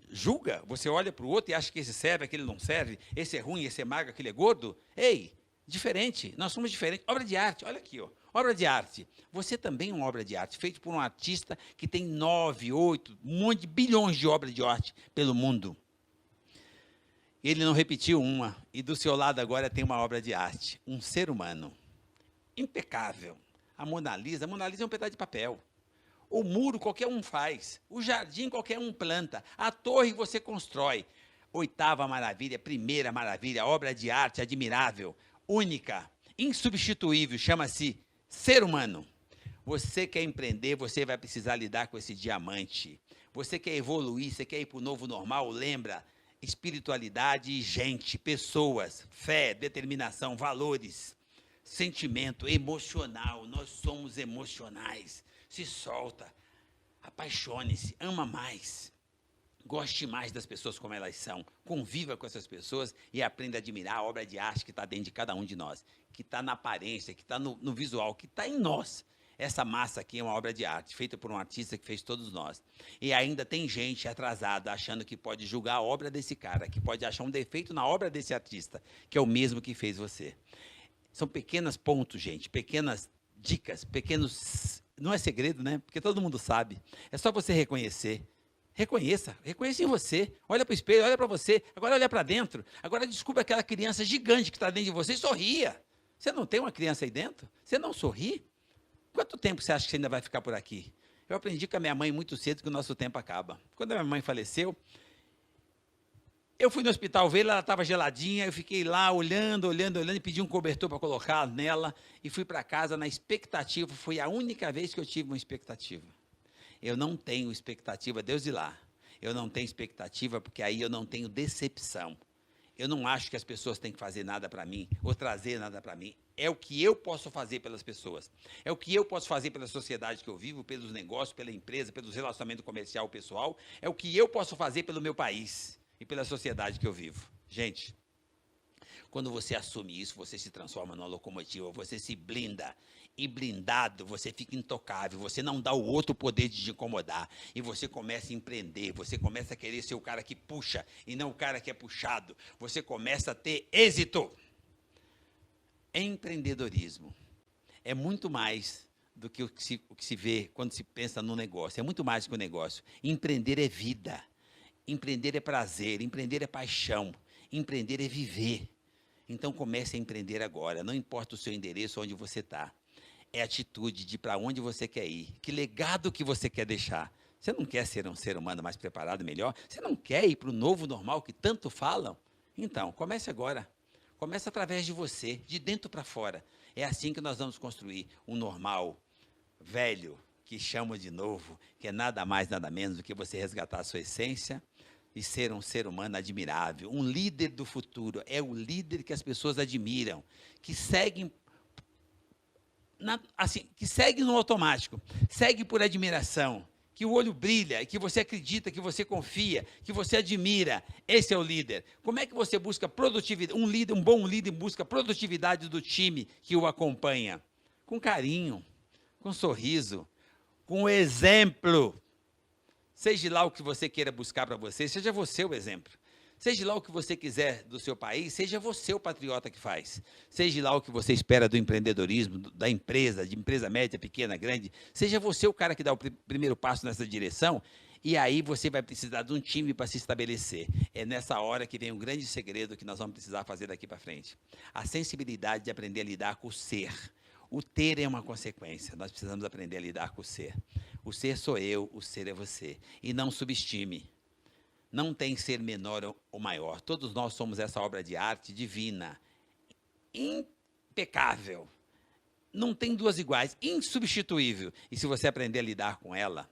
Julga? Você olha para o outro e acha que esse serve, aquele não serve? Esse é ruim, esse é magro, aquele é gordo? Ei, Diferente, nós somos diferentes. Obra de arte, olha aqui, ó. Obra de arte. Você também é uma obra de arte, feito por um artista que tem 9, 8, um monte de bilhões de obras de arte pelo mundo. Ele não repetiu uma, e do seu lado agora tem uma obra de arte. Um ser humano. Impecável. A Mona Lisa é um pedaço de papel. O muro qualquer um faz. O jardim qualquer um planta. A torre você constrói. Oitava maravilha, primeira maravilha, obra de arte admirável, única, insubstituível, chama-se ser humano. Você quer empreender, você vai precisar lidar com esse diamante. Você quer evoluir, você quer ir para o novo normal, lembra? Espiritualidade e gente, pessoas, fé, determinação, valores, sentimento emocional. Nós somos emocionais. Se solta, apaixone-se, ama mais. Goste mais das pessoas como elas são, conviva com essas pessoas e aprenda a admirar a obra de arte que está dentro de cada um de nós, que está na aparência, que está no visual, que está em nós. Essa massa aqui é uma obra de arte, feita por um artista que fez todos nós. E ainda tem gente atrasada, achando que pode julgar a obra desse cara, que pode achar um defeito na obra desse artista, que é o mesmo que fez você. São pequenos pontos, gente, pequenas dicas, pequenos... Não é segredo, né? Porque todo mundo sabe. É só você reconhecer. Reconheça em você, olha para o espelho, olha para você, agora olha para dentro, agora descubra aquela criança gigante que está dentro de você e sorria. Você não tem uma criança aí dentro? Você não sorri? Quanto tempo você acha que você ainda vai ficar por aqui? Eu aprendi com a minha mãe muito cedo que o nosso tempo acaba. Quando a minha mãe faleceu, eu fui no hospital ver ela estava geladinha, eu fiquei lá olhando e pedi um cobertor para colocar nela e fui para casa na expectativa, foi a única vez que eu tive uma expectativa. Eu não tenho expectativa, Deus de lá. Eu não tenho expectativa porque aí eu não tenho decepção. Eu não acho que as pessoas têm que fazer nada para mim ou trazer nada para mim. É o que eu posso fazer pelas pessoas. É o que eu posso fazer pela sociedade que eu vivo, pelos negócios, pela empresa, pelos relacionamentos comercial pessoal. É o que eu posso fazer pelo meu país e pela sociedade que eu vivo. Gente, quando você assume isso, você se transforma numa locomotiva, você se blinda. E blindado, você fica intocável, você não dá o outro poder de te incomodar, e você começa a empreender, você começa a querer ser o cara que puxa, e não o cara que é puxado, você começa a ter êxito. Empreendedorismo é muito mais do que o que se vê quando se pensa no negócio, é muito mais do que o negócio. Empreender é vida, empreender é prazer, empreender é paixão, empreender é viver. Então comece a empreender agora, não importa o seu endereço, onde você está. É atitude de para onde você quer ir, que legado que você quer deixar. Você não quer ser um ser humano mais preparado, melhor? Você não quer ir para o novo normal que tanto falam? Então, comece agora. Comece através de você, de dentro para fora. É assim que nós vamos construir um normal velho, que chamo de novo, que é nada mais, nada menos do que você resgatar a sua essência e ser um ser humano admirável. Um líder do futuro é o líder que as pessoas admiram, que seguem que segue no automático, segue por admiração, que o olho brilha, que você acredita, que você confia, que você admira. Esse é o líder. Como é que você busca produtividade? Um bom líder busca produtividade do time que o acompanha. Com carinho, com sorriso, com exemplo. Seja lá o que você queira buscar para você, seja você o exemplo. Seja lá o que você quiser do seu país, seja você o patriota que faz. Seja lá o que você espera do empreendedorismo, da empresa, de empresa média, pequena, grande. Seja você o cara que dá o primeiro passo nessa direção, e aí você vai precisar de um time para se estabelecer. É nessa hora que vem um grande segredo que nós vamos precisar fazer daqui para frente. A sensibilidade de aprender a lidar com o ser. O ter é uma consequência, nós precisamos aprender a lidar com o ser. O ser sou eu, o ser é você. E não subestime. Não tem ser menor ou maior. Todos nós somos essa obra de arte divina, impecável. Não tem duas iguais, insubstituível. E se você aprender a lidar com ela,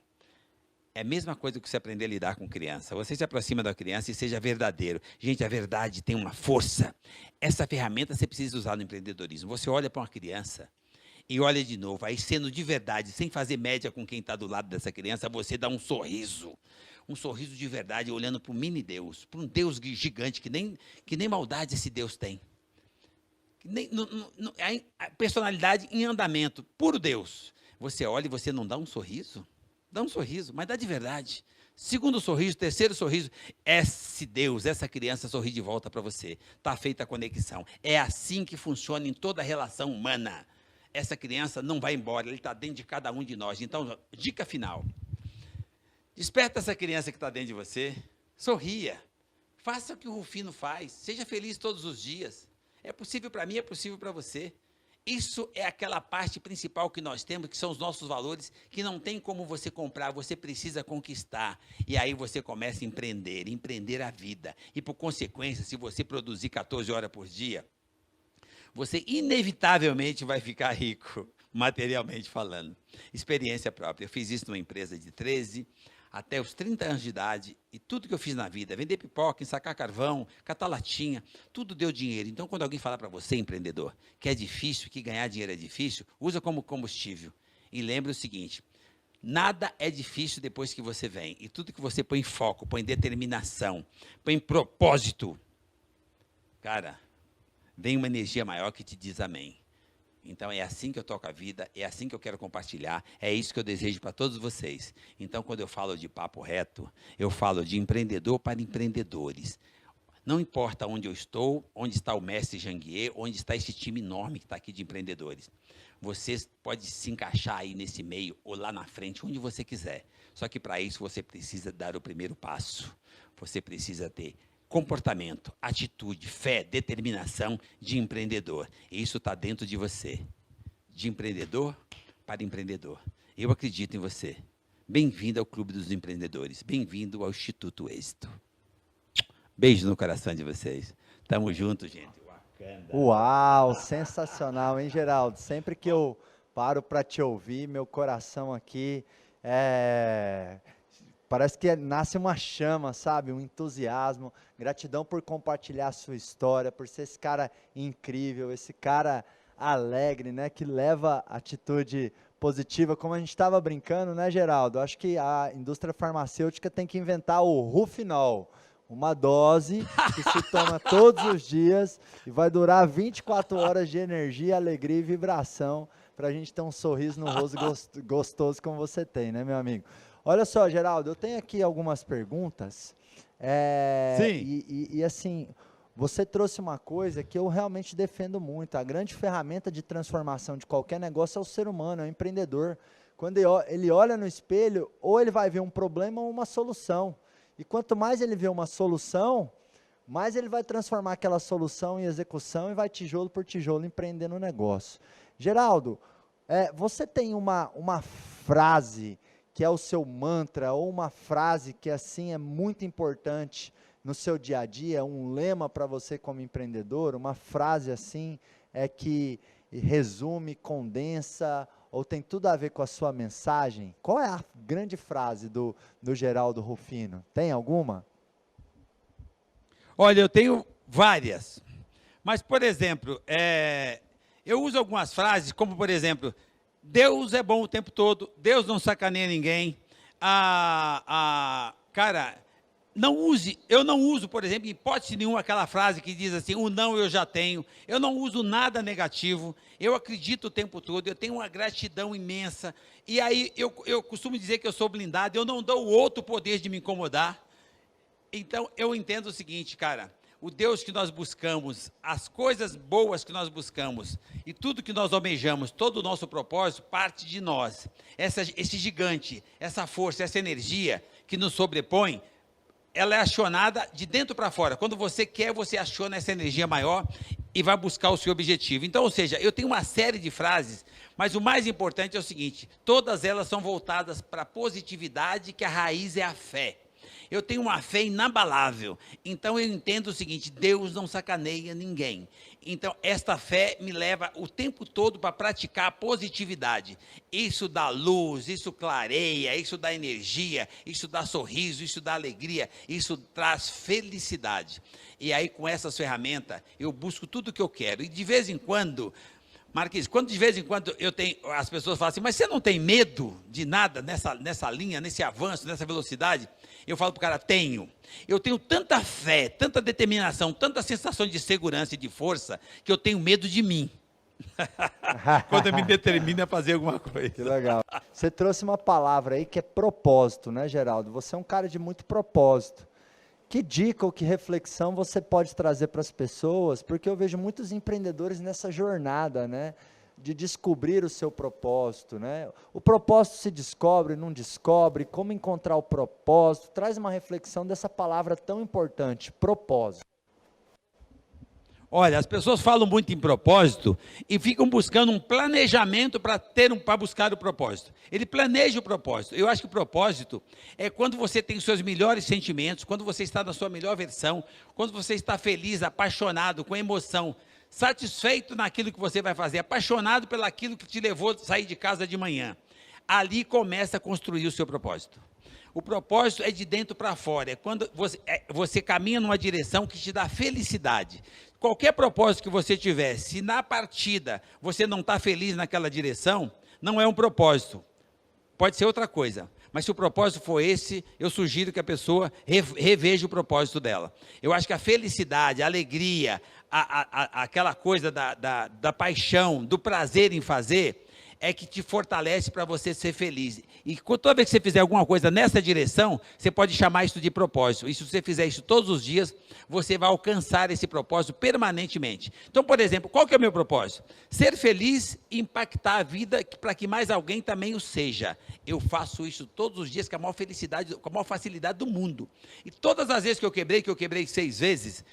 é a mesma coisa que você aprender a lidar com criança. Você se aproxima da criança e seja verdadeiro. Gente, a verdade tem uma força. Essa ferramenta você precisa usar no empreendedorismo. Você olha para uma criança e olha de novo, aí sendo de verdade, sem fazer média com quem está do lado dessa criança, você dá um sorriso de verdade, olhando para um mini Deus, para um Deus gigante, que nem maldade esse Deus tem. A personalidade em andamento, puro Deus. Você olha e você não dá um sorriso? Dá um sorriso, mas dá de verdade. Segundo sorriso, terceiro sorriso, esse Deus, essa criança sorri de volta para você. Está feita a conexão. É assim que funciona em toda relação humana. Essa criança não vai embora, ele está dentro de cada um de nós. Então, dica final. Desperta essa criança que está dentro de você, sorria. Faça o que o Rufino faz, seja feliz todos os dias. É possível para mim, é possível para você. Isso é aquela parte principal que nós temos, que são os nossos valores, que não tem como você comprar, você precisa conquistar. E aí você começa a empreender a vida. E, por consequência, se você produzir 14 horas por dia, você inevitavelmente vai ficar rico, materialmente falando. Experiência própria. Eu fiz isso numa empresa de 13 até os 30 anos de idade, e tudo que eu fiz na vida, vender pipoca, ensacar carvão, catar latinha, tudo deu dinheiro. Então, quando alguém falar para você, empreendedor, que é difícil, que ganhar dinheiro é difícil, usa como combustível. E lembre o seguinte, nada é difícil depois que você vem. E tudo que você põe em foco, põe em determinação, põe em propósito, cara, vem uma energia maior que te diz amém. Então, é assim que eu toco a vida, é assim que eu quero compartilhar, é isso que eu desejo para todos vocês. Então, quando eu falo de papo reto, eu falo de empreendedor para empreendedores. Não importa onde eu estou, onde está o mestre Janguier, onde está esse time enorme que está aqui de empreendedores. Você pode se encaixar aí nesse meio, ou lá na frente, onde você quiser. Só que, para isso, você precisa dar o primeiro passo. Você precisa ter comportamento, atitude, fé, determinação de empreendedor. E isso está dentro de você. De empreendedor para empreendedor. Eu acredito em você. Bem-vindo ao Clube dos Empreendedores. Bem-vindo ao Instituto Êxito. Beijo no coração de vocês. Tamo junto, gente. Uau, sensacional, hein, Geraldo? Sempre que eu paro para te ouvir, meu coração aqui parece que nasce uma chama, sabe? Um entusiasmo. Gratidão por compartilhar a sua história, por ser esse cara incrível, esse cara alegre, né? Que leva atitude positiva, como a gente estava brincando, né, Geraldo? Acho que a indústria farmacêutica tem que inventar o Rufinol, uma dose que se toma todos os dias e vai durar 24 horas de energia, alegria e vibração para a gente ter um sorriso no rosto gostoso como você tem, né, meu amigo? Olha só, Geraldo, eu tenho aqui algumas perguntas. Sim. E assim, você trouxe uma coisa que eu realmente defendo muito. A grande ferramenta de transformação de qualquer negócio é o ser humano, é o empreendedor. Quando ele olha no espelho, ou ele vai ver um problema ou uma solução. E quanto mais ele vê uma solução, mais ele vai transformar aquela solução em execução e vai tijolo por tijolo empreendendo o negócio. Geraldo, você tem uma frase que é o seu mantra, ou uma frase que assim é muito importante no seu dia a dia, um lema para você como empreendedor, uma frase assim que resume, condensa, ou tem tudo a ver com a sua mensagem? Qual é a grande frase do Geraldo Rufino? Tem alguma? Olha, eu tenho várias. Mas, por exemplo, eu uso algumas frases, como, por exemplo, Deus é bom o tempo todo, Deus não sacaneia ninguém. Cara, eu não uso, por exemplo, em hipótese nenhuma, aquela frase que diz assim, o não eu já tenho. Eu não uso nada negativo, eu acredito o tempo todo, eu tenho uma gratidão imensa. E aí eu costumo dizer que eu sou blindado, eu não dou o outro poder de me incomodar. Então, eu entendo o seguinte, cara, o Deus que nós buscamos, as coisas boas que nós buscamos e tudo que nós almejamos, todo o nosso propósito parte de nós. Esse gigante, essa força, essa energia que nos sobrepõe, ela é acionada de dentro para fora. Quando você quer, você aciona essa energia maior e vai buscar o seu objetivo. Então, ou seja, eu tenho uma série de frases, mas o mais importante é o seguinte, todas elas são voltadas para a positividade, que a raiz é a fé. Eu tenho uma fé inabalável, então eu entendo o seguinte, Deus não sacaneia ninguém. Então, esta fé me leva o tempo todo para praticar a positividade. Isso dá luz, isso clareia, isso dá energia, isso dá sorriso, isso dá alegria, isso traz felicidade. E aí, com essas ferramentas, eu busco tudo o que eu quero. E de vez em quando, Marquinhos, quando de vez em quando as pessoas falam assim, mas você não tem medo de nada nessa linha, nesse avanço, nessa velocidade? Eu falo para o cara, tenho. Eu tenho tanta fé, tanta determinação, tanta sensação de segurança e de força, que eu tenho medo de mim. Quando eu me determino a fazer alguma coisa. Que legal. Você trouxe uma palavra aí que é propósito, né, Geraldo? Você é um cara de muito propósito. Que dica ou que reflexão você pode trazer para as pessoas? Porque eu vejo muitos empreendedores nessa jornada, né, de descobrir o seu propósito, né? O propósito se descobre, não descobre, como encontrar o propósito? Traz uma reflexão dessa palavra tão importante, propósito. Olha, as pessoas falam muito em propósito e ficam buscando um planejamento para buscar o propósito. Ele planeja o propósito. Eu acho que o propósito é quando você tem os seus melhores sentimentos, quando você está na sua melhor versão, quando você está feliz, apaixonado, com emoção, satisfeito naquilo que você vai fazer, apaixonado pelaquilo que te levou a sair de casa de manhã. Ali começa a construir o seu propósito. O propósito é de dentro para fora, é quando você caminha numa direção que te dá felicidade. Qualquer propósito que você tiver, se na partida você não está feliz naquela direção, não é um propósito. Pode ser outra coisa. Mas se o propósito for esse, eu sugiro que a pessoa reveja o propósito dela. Eu acho que a felicidade, a alegria, aquela coisa da paixão, do prazer em fazer, é que te fortalece para você ser feliz. E toda vez que você fizer alguma coisa nessa direção, você pode chamar isso de propósito. E se você fizer isso todos os dias, você vai alcançar esse propósito permanentemente. Então, por exemplo, qual que é o meu propósito? Ser feliz e impactar a vida para que mais alguém também o seja. Eu faço isso todos os dias com a maior felicidade, com a maior facilidade do mundo. E todas as vezes que eu quebrei 6 vezes,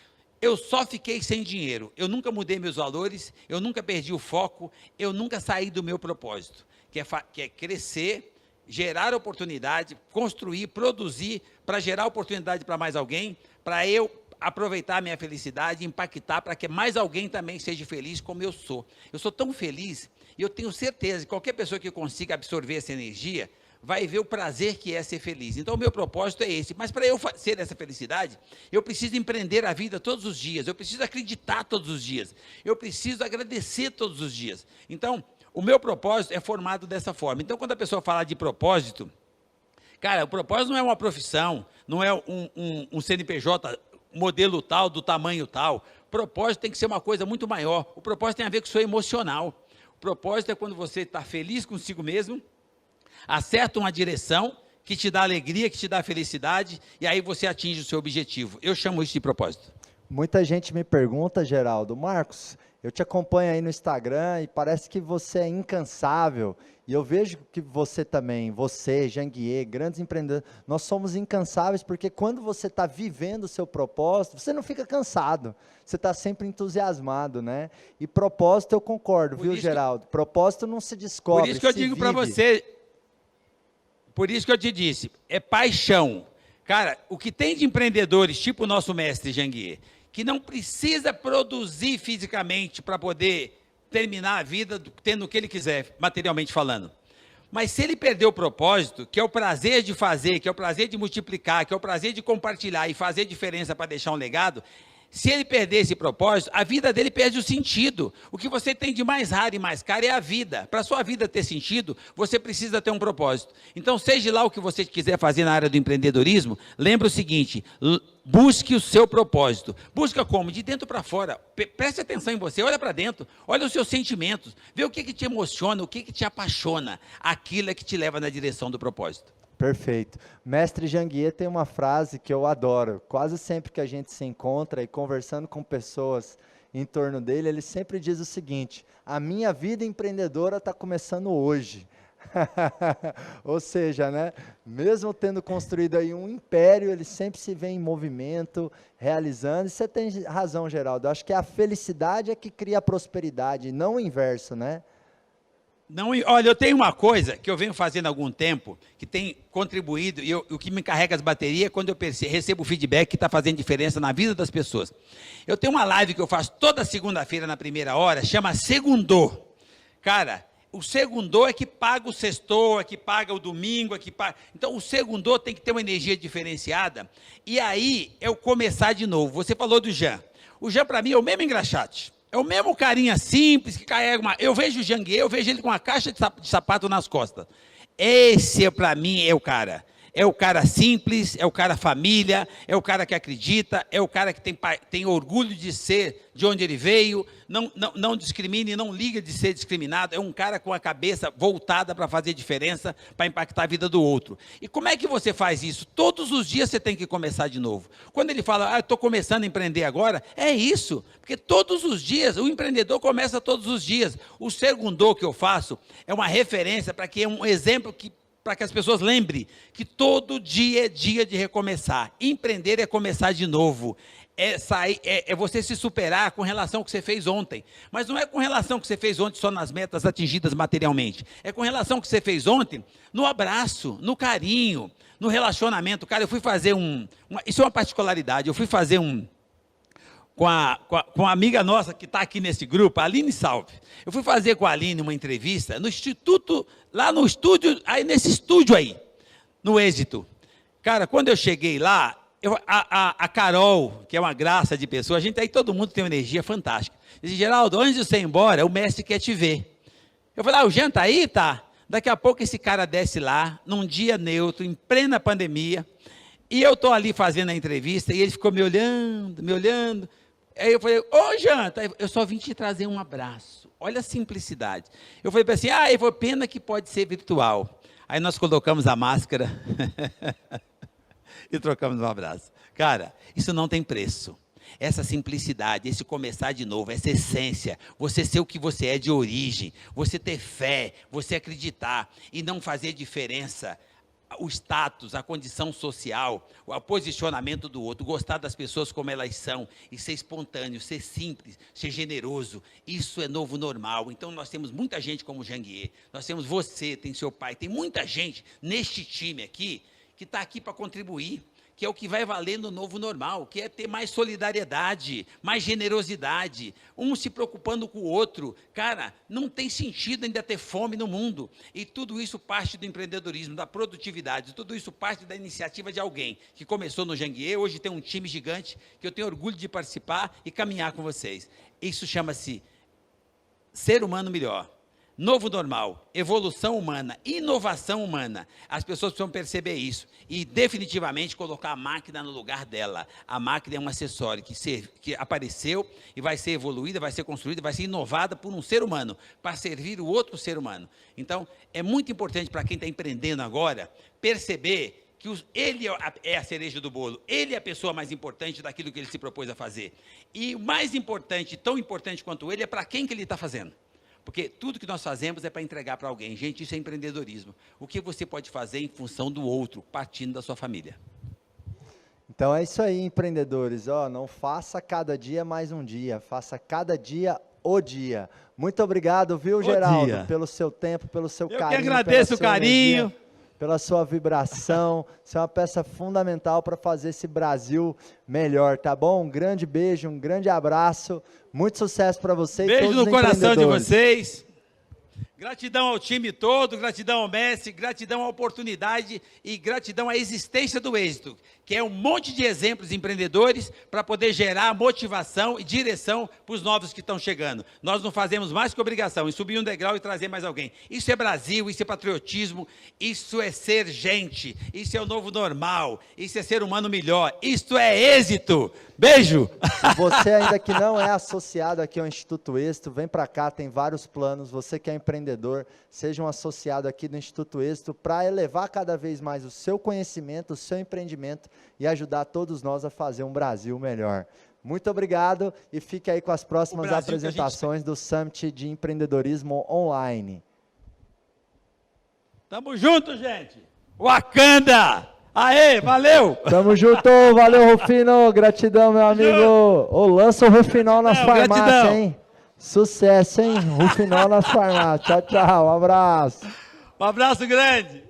eu só fiquei sem dinheiro, eu nunca mudei meus valores, eu nunca perdi o foco, eu nunca saí do meu propósito, que é crescer, gerar oportunidade, construir, produzir, para gerar oportunidade para mais alguém, para eu aproveitar a minha felicidade, impactar para que mais alguém também seja feliz como eu sou. Eu sou tão feliz, e eu tenho certeza que qualquer pessoa que consiga absorver essa energia, vai ver o prazer que é ser feliz. Então, o meu propósito é esse. Mas para eu ser essa felicidade, eu preciso empreender a vida todos os dias, eu preciso acreditar todos os dias, eu preciso agradecer todos os dias. Então, o meu propósito é formado dessa forma. Então, quando a pessoa fala de propósito, cara, o propósito não é uma profissão, não é um CNPJ modelo tal, do tamanho tal. O propósito tem que ser uma coisa muito maior. O propósito tem a ver com o seu emocional. O propósito é quando você está feliz consigo mesmo, acerta uma direção que te dá alegria, que te dá felicidade, e aí você atinge o seu objetivo. Eu chamo isso de propósito. Muita gente me pergunta, Geraldo, Marcos, eu te acompanho aí no Instagram e parece que você é incansável, e eu vejo que você também, você, Janguier, grandes empreendedores, nós somos incansáveis porque quando você está vivendo o seu propósito, você não fica cansado, você está sempre entusiasmado, né? E propósito eu concordo, viu, Geraldo? Propósito não se descobre, por isso que eu digo para você, por isso que eu te disse, é paixão. Cara, o que tem de empreendedores, tipo o nosso mestre Janguier, que não precisa produzir fisicamente para poder terminar a vida tendo o que ele quiser, materialmente falando. Mas se ele perder o propósito, que é o prazer de fazer, que é o prazer de multiplicar, que é o prazer de compartilhar e fazer diferença para deixar um legado, se ele perder esse propósito, a vida dele perde o sentido. O que você tem de mais raro e mais caro é a vida. Para a sua vida ter sentido, você precisa ter um propósito. Então, seja lá o que você quiser fazer na área do empreendedorismo, lembre o seguinte, busque o seu propósito. Busca como? De dentro para fora. Preste atenção em você, olha para dentro, olha os seus sentimentos, vê o que te emociona, o que te apaixona. Aquilo é que te leva na direção do propósito. Perfeito. Mestre Janguier tem uma frase que eu adoro. Quase sempre que a gente se encontra e conversando com pessoas em torno dele, ele sempre diz o seguinte: a minha vida empreendedora está começando hoje. Ou seja, né, mesmo tendo construído aí um império, ele sempre se vê em movimento, realizando. E você tem razão, Geraldo. Eu acho que a felicidade é que cria a prosperidade, não o inverso, né? Não, olha, eu tenho uma coisa que eu venho fazendo há algum tempo, que tem contribuído, e o que me carrega as baterias é quando eu recebo feedback que está fazendo diferença na vida das pessoas. Eu tenho uma live que eu faço toda segunda-feira na primeira hora, chama Segundô. Cara, o Segundô é que paga o sextou, é que paga o domingo, é que paga... Então, o Segundô tem que ter uma energia diferenciada, e aí é o começar de novo. Você falou do Jean. O Jean, para mim, é o mesmo engraxate. É o mesmo carinha simples que carrega uma... Eu vejo o Janguier, eu vejo ele com uma caixa de sapato nas costas. Esse, para mim, é o cara. É o cara simples, é o cara família, é o cara que acredita, é o cara que tem orgulho de ser de onde ele veio, não discrimina e não liga de ser discriminado, é um cara com a cabeça voltada para fazer diferença, para impactar a vida do outro. E como é que você faz isso? Todos os dias você tem que começar de novo. Quando ele fala, eu estou começando a empreender agora, é isso, porque todos os dias, o empreendedor começa todos os dias. O Segundou que eu faço é uma referência para que é um exemplo para que as pessoas lembrem que todo dia é dia de recomeçar. Empreender é começar de novo. É você se superar com relação ao que você fez ontem. Mas não é com relação ao que você fez ontem só nas metas atingidas materialmente. É com relação ao que você fez ontem no abraço, no carinho, no relacionamento. Cara, eu fui fazer isso é uma particularidade, eu fui fazer com a amiga nossa que está aqui nesse grupo, a Aline Salve. Eu fui fazer com a Aline uma entrevista no instituto, lá no estúdio, aí nesse estúdio aí, no Êxito. Cara, quando eu cheguei lá, a Carol, que é uma graça de pessoa, todo mundo tem uma energia fantástica. Disse, Geraldo, antes de você ir embora, o mestre quer te ver. Eu falei, o Jean tá aí? Tá. Daqui a pouco esse cara desce lá, num dia neutro, em plena pandemia, e eu estou ali fazendo a entrevista, e ele ficou me olhando. Aí eu falei, Jean, eu só vim te trazer um abraço. Olha a simplicidade. Eu falei para assim, pena que pode ser virtual. Aí nós colocamos a máscara e trocamos um abraço. Cara, isso não tem preço. Essa simplicidade, esse começar de novo, essa essência, você ser o que você é de origem, você ter fé, você acreditar e não fazer diferença, o status, a condição social, o posicionamento do outro, gostar das pessoas como elas são, e ser espontâneo, ser simples, ser generoso, isso é novo normal. Então nós temos muita gente como o Janguier, nós temos você, tem seu pai, tem muita gente neste time aqui, que está aqui para contribuir, que é o que vai valer no novo normal, que é ter mais solidariedade, mais generosidade, um se preocupando com o outro. Cara, não tem sentido ainda ter fome no mundo. E tudo isso parte do empreendedorismo, da produtividade, tudo isso parte da iniciativa de alguém que começou no Janguier, hoje tem um time gigante, que eu tenho orgulho de participar e caminhar com vocês. Isso chama-se ser humano melhor. Novo normal, evolução humana, inovação humana. As pessoas precisam perceber isso e definitivamente colocar a máquina no lugar dela. A máquina é um acessório que apareceu e vai ser evoluída, vai ser construída, vai ser inovada por um ser humano, para servir o outro ser humano. Então, é muito importante para quem está empreendendo agora, perceber que ele é a cereja do bolo, ele é a pessoa mais importante daquilo que ele se propôs a fazer. E o mais importante, tão importante quanto ele, é para quem que ele está fazendo. Porque tudo que nós fazemos é para entregar para alguém. Gente, isso é empreendedorismo. O que você pode fazer em função do outro, partindo da sua família? Então é isso aí, empreendedores. Não faça cada dia mais um dia, faça cada dia o dia. Muito obrigado, viu, Geraldo, pelo seu tempo, pelo seu carinho. Eu que agradeço o carinho. Energia, pela sua vibração. Você é uma peça fundamental para fazer esse Brasil melhor, tá bom? Um grande beijo, um grande abraço. Muito sucesso para vocês. Beijo no coração de vocês. Gratidão ao time todo, gratidão ao mestre, gratidão à oportunidade e gratidão à existência do êxito, que é um monte de exemplos empreendedores para poder gerar motivação e direção para os novos que estão chegando. Nós não fazemos mais que obrigação em subir um degrau e trazer mais alguém. Isso é Brasil, isso é patriotismo, isso é ser gente, isso é o novo normal, isso é ser humano melhor, isso é êxito. Beijo! Você ainda que não é associado aqui ao Instituto Êxito, vem para cá, tem vários planos. Você que é empreendedor, seja um associado aqui do Instituto Êxito para elevar cada vez mais o seu conhecimento, o seu empreendimento e ajudar todos nós a fazer um Brasil melhor. Muito obrigado e fique aí com as próximas apresentações do Summit de Empreendedorismo Online. Tamo junto, gente! Wakanda! Aê, valeu! Tamo junto, valeu, Rufino, gratidão, meu amigo. Lança o Rufinol nas farmácias, hein? Sucesso, hein? Rufinol nas farmácias. Tchau, tchau, um abraço. Um abraço grande.